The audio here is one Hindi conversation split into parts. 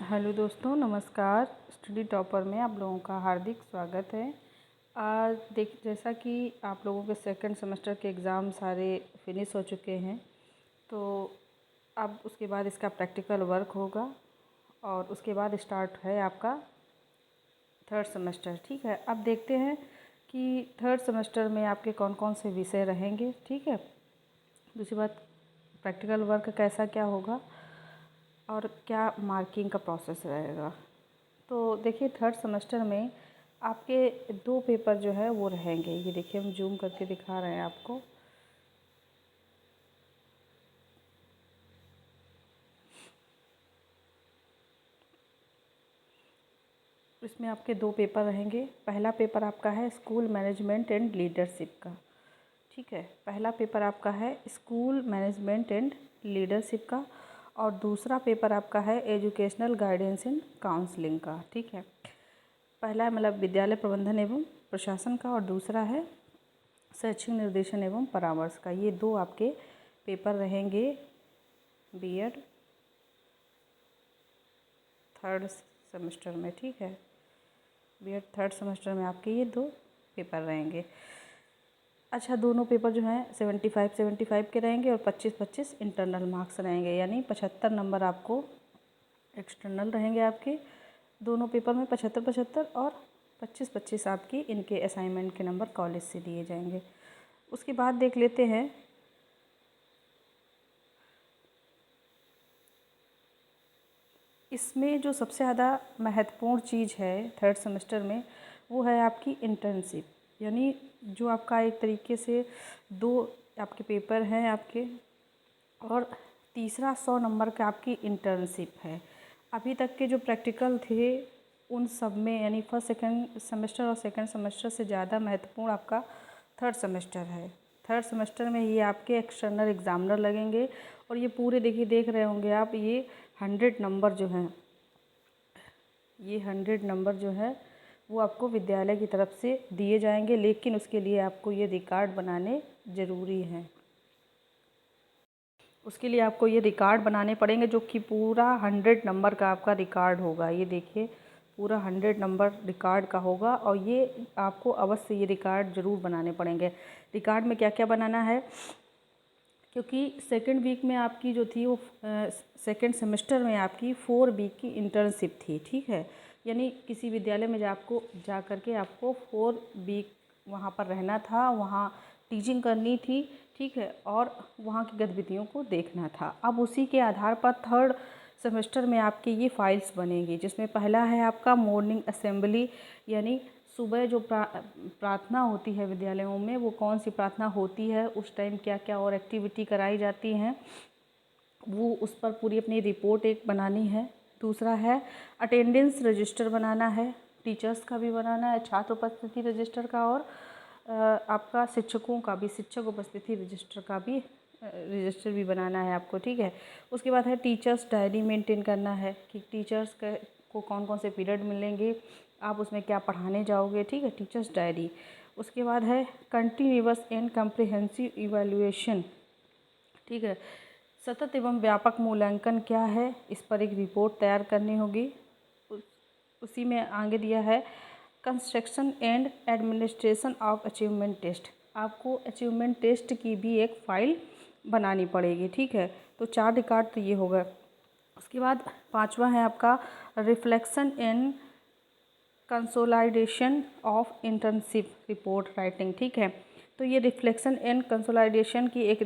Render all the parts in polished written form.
हेलो दोस्तों, नमस्कार। स्टडी टॉपर में आप लोगों का हार्दिक स्वागत है। आज जैसा कि आप लोगों के सेकंड सेमेस्टर के एग्ज़ाम सारे फिनिश हो चुके हैं, तो अब उसके बाद इसका प्रैक्टिकल वर्क होगा और उसके बाद स्टार्ट है आपका थर्ड सेमेस्टर। ठीक है, अब देखते हैं कि थर्ड सेमेस्टर में आपके कौन कौन से विषय रहेंगे। ठीक है, दूसरी बात, प्रैक्टिकल वर्क कैसा क्या होगा और क्या मार्किंग का प्रोसेस रहेगा। तो देखिए, थर्ड सेमेस्टर में आपके 2 पेपर जो है वो रहेंगे। ये देखिए, हम जूम करके दिखा रहे हैं आपको। इसमें आपके 2 पेपर रहेंगे। पहला पेपर आपका है स्कूल मैनेजमेंट एंड लीडरशिप का। ठीक है, पहला पेपर आपका है स्कूल मैनेजमेंट एंड लीडरशिप का और दूसरा पेपर आपका है एजुकेशनल गाइडेंस एंड काउंसलिंग का। ठीक है, पहला मतलब विद्यालय प्रबंधन एवं प्रशासन का और दूसरा है शैक्षिक निर्देशन एवं परामर्श का। ये 2 आपके पेपर रहेंगे बीएड थर्ड सेमेस्टर में। ठीक है, बीएड थर्ड सेमेस्टर में आपके ये 2 पेपर रहेंगे। अच्छा, दोनों पेपर जो हैं 75 के रहेंगे और 25 इंटरनल मार्क्स रहेंगे, यानी 75 नंबर आपको एक्सटर्नल रहेंगे आपके। दोनों पेपर में 75 और 25 आपकी इनके असाइनमेंट के नंबर कॉलेज से दिए जाएंगे। उसके बाद देख लेते हैं इसमें जो सबसे ज़्यादा महत्वपूर्ण चीज़ है थर्ड सेमेस्टर में, वो है आपकी इंटर्नशिप। यानी जो आपका एक तरीके से 2 आपके पेपर हैं आपके, और तीसरा 100 नंबर का आपकी इंटर्नशिप है। अभी तक के जो प्रैक्टिकल थे उन सब में, यानी फर्स्ट सेकंड सेमेस्टर और सेकंड सेमेस्टर से ज़्यादा महत्वपूर्ण आपका थर्ड सेमेस्टर है। थर्ड सेमेस्टर में ये आपके एक्सटर्नल एग्ज़ामिनर लगेंगे और ये पूरे देख रहे होंगे आप, ये 100 नंबर जो हैं, ये 100 नंबर जो है वो आपको विद्यालय की तरफ से दिए जाएंगे, लेकिन उसके लिए आपको ये रिकॉर्ड बनाने ज़रूरी हैं। उसके लिए आपको ये रिकॉर्ड बनाने पड़ेंगे, जो कि पूरा 100 नंबर का आपका रिकॉर्ड होगा। ये देखिए, पूरा 100 नंबर रिकॉर्ड का होगा और ये आपको अवश्य ये रिकॉर्ड ज़रूर बनाने पड़ेंगे। रिकॉर्ड में क्या क्या बनाना है, क्योंकि सेकेंड वीक में आपकी जो थी वो सेकेंड सेमेस्टर में आपकी 4 वीक की इंटर्नशिप थी। ठीक है, यानी किसी विद्यालय में जा करके आपको 4 वीक वहाँ पर रहना था, वहाँ टीचिंग करनी थी। ठीक है, और वहाँ की गतिविधियों को देखना था। अब उसी के आधार पर थर्ड सेमेस्टर में आपकी ये फाइल्स बनेंगी, जिसमें पहला है आपका मॉर्निंग असेंबली, यानी सुबह जो प्रार्थना होती है विद्यालयों में, वो कौन सी प्रार्थना होती है, उस टाइम क्या क्या और एक्टिविटी कराई जाती हैं, वो उस पर पूरी अपनी रिपोर्ट एक बनानी है। दूसरा है अटेंडेंस रजिस्टर बनाना है, टीचर्स का भी बनाना है, छात्र उपस्थिति रजिस्टर का, और आपका शिक्षकों का भी, शिक्षक उपस्थिति रजिस्टर का भी रजिस्टर भी बनाना है आपको। ठीक है, उसके बाद है टीचर्स डायरी मेंटेन करना है कि टीचर्स को कौन कौन से पीरियड मिलेंगे, आप उसमें क्या पढ़ाने जाओगे। ठीक है, टीचर्स डायरी। उसके बाद है कंटिन्यूअस एंड कम्प्रिहेंसिव इवैल्यूएशन। ठीक है, सतत एवं व्यापक मूल्यांकन क्या है, इस पर एक रिपोर्ट तैयार करनी होगी। उसी में आगे दिया है construction and administration of achievement test. आपको अचीवमेंट टेस्ट की भी एक फ़ाइल बनानी पड़ेगी। ठीक है, तो 4 रिकॉर्ड तो ये होगा। उसके बाद 5वां है आपका reflection and consolidation of internship report writing. ठीक है, तो ये रिफ्लेक्शन एंड कंसोलिडेशन की एक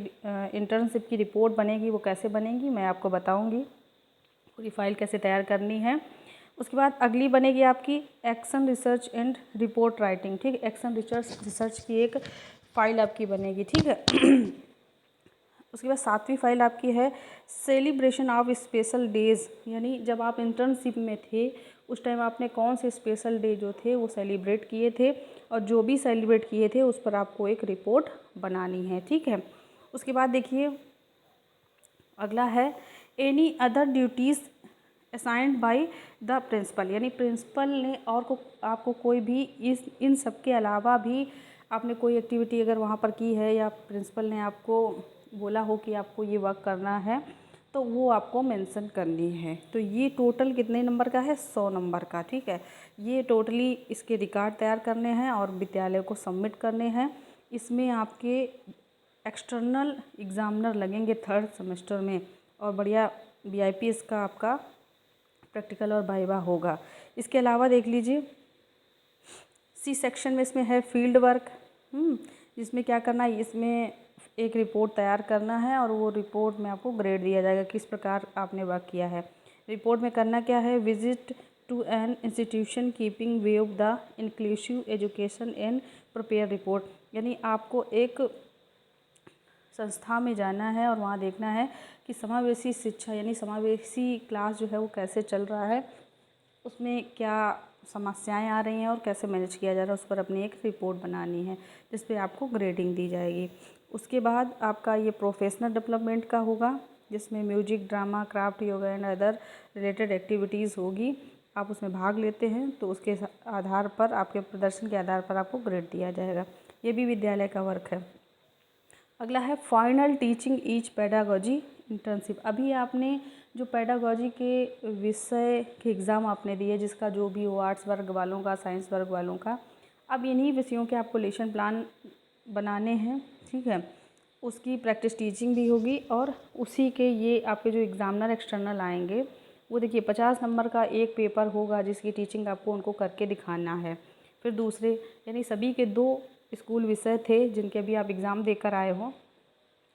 इंटर्नशिप की रिपोर्ट बनेगी। वो कैसे बनेगी मैं आपको बताऊंगी, पूरी फाइल कैसे तैयार करनी है। उसके बाद अगली बनेगी आपकी action research and report writing. ठीक, एक्शन रिसर्च की एक फ़ाइल आपकी बनेगी। ठीक है, उसके बाद 7वीं फाइल आपकी है सेलिब्रेशन ऑफ स्पेशल डेज़, यानी जब आप इंटर्नशिप में थे उस टाइम आपने कौन से स्पेशल डे जो थे वो सेलिब्रेट किए थे, और जो भी सेलिब्रेट किए थे उस पर आपको एक रिपोर्ट बनानी है। ठीक है, उसके बाद देखिए अगला है any other duties assigned by the principal, यानी प्रिंसिपल ने और आपको कोई भी इन सब के अलावा भी आपने कोई एक्टिविटी अगर वहाँ पर की है, या प्रिंसिपल ने आपको बोला हो कि आपको ये वर्क करना है, तो वो आपको मेंशन करनी है। तो ये टोटल कितने नंबर का है? 100 नंबर का, ठीक है। ये टोटली इसके रिकॉर्ड तैयार करने हैं और विद्यालय को सबमिट करने हैं। इसमें आपके एक्सटर्नल एग्ज़ामिनर लगेंगे 3rd सेमेस्टर में, और बढ़िया VIP इसका आपका प्रैक्टिकल और वाइवा होगा। इसके अलावा देख लीजिए C सेक्शन में इसमें है फील्ड वर्क, जिसमें क्या करना है, इसमें एक रिपोर्ट तैयार करना है और वो रिपोर्ट में आपको ग्रेड दिया जाएगा किस प्रकार आपने वर्क किया है। रिपोर्ट में करना क्या है, visit to an institution keeping way of the inclusive education and prepare report, यानी आपको एक संस्था में जाना है और वहाँ देखना है कि समावेशी शिक्षा यानी समावेशी क्लास जो है वो कैसे चल रहा है, उसमें क्या समस्याएं आ रही हैं और कैसे मैनेज किया जा रहा है, उस पर अपनी एक रिपोर्ट बनानी है जिस पे आपको ग्रेडिंग दी जाएगी। उसके बाद आपका ये प्रोफेशनल डेवलपमेंट का होगा, जिसमें music, drama, craft, yoga and other related activities होगी। आप उसमें भाग लेते हैं तो उसके आधार पर, आपके प्रदर्शन के आधार पर आपको ग्रेड दिया जाएगा। ये भी विद्यालय का वर्क है। अगला है final teaching each pedagogy internship. अभी आपने जो पेडागॉजी के विषय के एग्ज़ाम आपने दिए, जिसका जो भी हो, आर्ट्स वर्ग वालों का, साइंस वर्ग वालों का, अब इन्हीं विषयों के आपको लेसन प्लान बनाने हैं, ठीक है। उसकी प्रैक्टिस टीचिंग भी होगी और उसी के ये आपके जो एग्ज़ामिनर एक्सटर्नल आएंगे, वो देखिए 50 नंबर का एक पेपर होगा जिसकी टीचिंग आपको उनको करके दिखाना है। फिर दूसरे, यानी सभी के 2 स्कूल विषय थे जिनके अभी आप एग्ज़ाम देकर आए हो,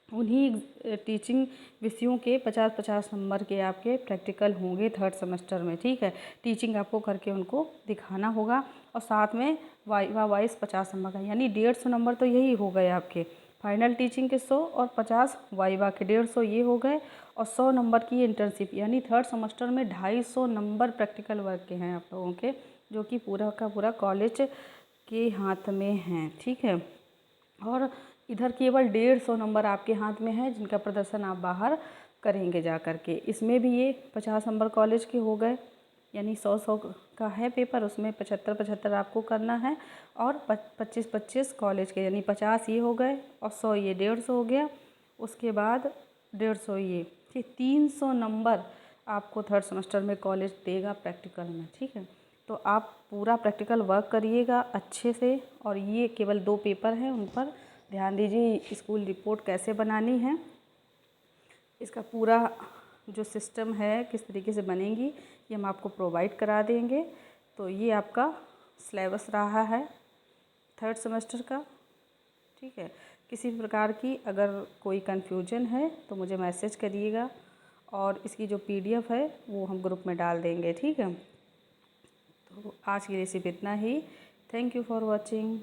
उन्हीं टीचिंग विषयों के 50-50 नंबर के आपके प्रैक्टिकल होंगे 3rd सेमेस्टर में, ठीक है। टीचिंग आपको करके उनको दिखाना होगा और साथ में वाइवा वाइज 50 नंबर का, यानी 150 नंबर तो यही हो गए आपके। फाइनल टीचिंग के 100 और 50 वाइवा के 150 ये हो गए, और 100 नंबर की इंटर्नशिप, यानी 3rd सेमेस्टर में 250 नंबर प्रैक्टिकल वर्क के हैं आप लोगों के, जो कि पूरा का पूरा कॉलेज के हाथ में हैं, ठीक है। और इधर केवल 150 नंबर आपके हाथ में है जिनका प्रदर्शन आप बाहर करेंगे जा कर के। इसमें भी ये 50 नंबर कॉलेज के हो गए, यानी 100-100 का है पेपर, उसमें 75-75 आपको करना है, और 25-25 कॉलेज के, यानी 50 ये हो गए और 100 ये, 150 हो गया। उसके बाद 150 ये, ठीक, 300 नंबर आपको 3rd सेमेस्टर में कॉलेज देगा प्रैक्टिकल में, ठीक है। तो आप पूरा प्रैक्टिकल वर्क करिएगा अच्छे से, और ये केवल 2 पेपर हैं, उन पर ध्यान दीजिए। स्कूल रिपोर्ट कैसे बनानी है, इसका पूरा जो सिस्टम है किस तरीके से बनेगी, ये हम आपको प्रोवाइड करा देंगे। तो ये आपका सिलेबस रहा है 3rd सेमेस्टर का, ठीक है। किसी भी प्रकार की अगर कोई कन्फ्यूजन है तो मुझे मैसेज करिएगा, और इसकी जो PDF है वो हम ग्रुप में डाल देंगे, ठीक है। तो आज की रेसिपी इतना ही। Thank you for watching.